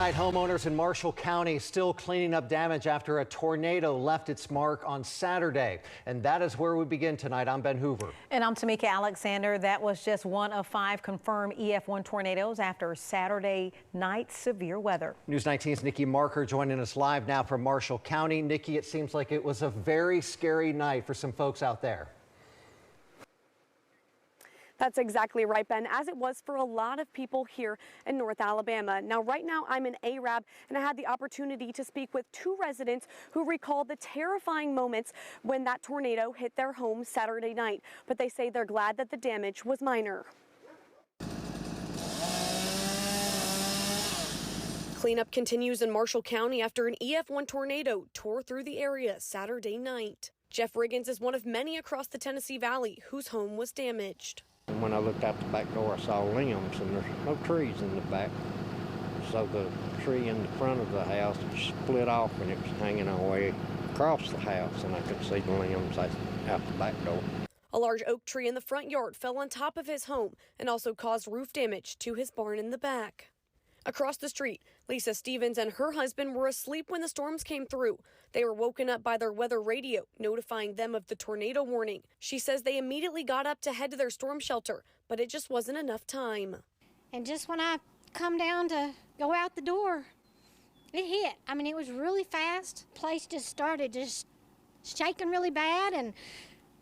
Tonight, homeowners in Marshall County still cleaning up damage after a tornado left its mark on Saturday. And that is where we begin tonight. I'm Ben Hoover. And I'm Tamika Alexander. That was just one of 5 confirmed EF1 tornadoes after Saturday night severe weather. News 19's Nikki Marker joining us live now from Marshall County. Nikki, it seems like it was a very scary night for some folks out there. That's exactly right, Ben, as it was for a lot of people here in North Alabama. Now, right now, I'm in Arab, and I had the opportunity to speak with 2 residents who recalled the terrifying moments when that tornado hit their home Saturday night. But they say they're glad that the damage was minor. Cleanup continues in Marshall County after an EF1 tornado tore through the area Saturday night. Jeff Riggins is one of many across the Tennessee Valley whose home was damaged. When I looked out the back door, I saw limbs, and there's no trees in the back. So the tree in the front of the house split off, and it was hanging all the way across the house, and I could see the limbs out the back door. A large oak tree in the front yard fell on top of his home and also caused roof damage to his barn in the back. Across the street, Lisa Stevens and her husband were asleep when the storms came through. They were woken up by their weather radio, notifying them of the tornado warning. She says they immediately got up to head to their storm shelter, but it just wasn't enough time. And just when I come down to go out the door, it hit. I mean, it was really fast. Place just started just shaking really bad, and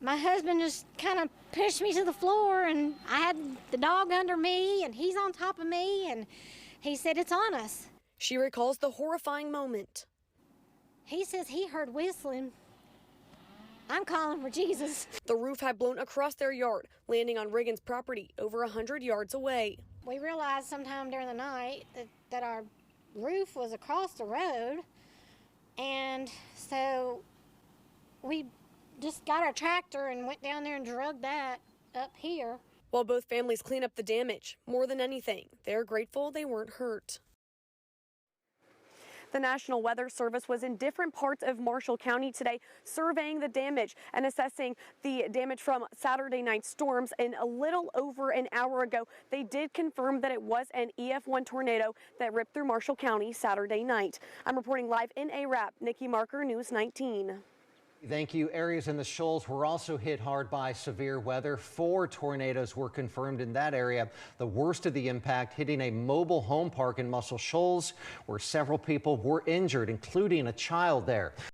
my husband just kind of pushed me to the floor, and I had the dog under me, and he's on top of me, and he said, "It's on us." She recalls the horrifying moment. He says he heard whistling. I'm calling for Jesus. The roof had blown across their yard, landing on Riggins' property over 100 yards away. We realized sometime during the night that our roof was across the road, and so we just got our tractor and went down there and drug that up here. While both families clean up the damage, more than anything, they're grateful they weren't hurt. The National Weather Service was in different parts of Marshall County today, surveying the damage and assessing the damage from Saturday night storms. And a little over an hour ago, they did confirm that it was an EF1 tornado that ripped through Marshall County Saturday night. I'm reporting live in Arab, Nikki Marker, News 19. Thank you. Areas in the Shoals were also hit hard by severe weather. 4 tornadoes were confirmed in that area. The worst of the impact hitting a mobile home park in Muscle Shoals, where several people were injured, including a child there.